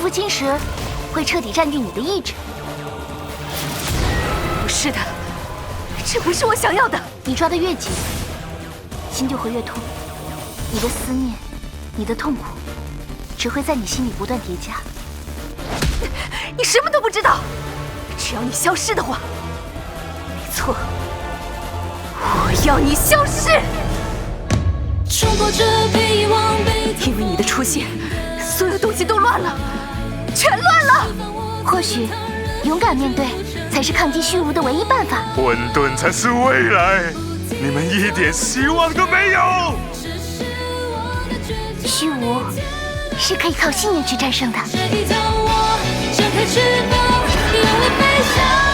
父亲时，会彻底占据你的意志。不是的，这不是我想要的。你抓得越紧，心就会越痛。你的思念，你的痛苦，只会在你心里不断叠加。你什么都不知道。只要你消失的话，没错，我要你消失。因为你的出现，所有东西都乱了，全乱了。或许，勇敢面对才是抗击虚无的唯一办法。混沌才是未来，你们一点希望都没有。虚无是可以靠信念去战胜的。这一趟我张开翅膀，用力飞翔。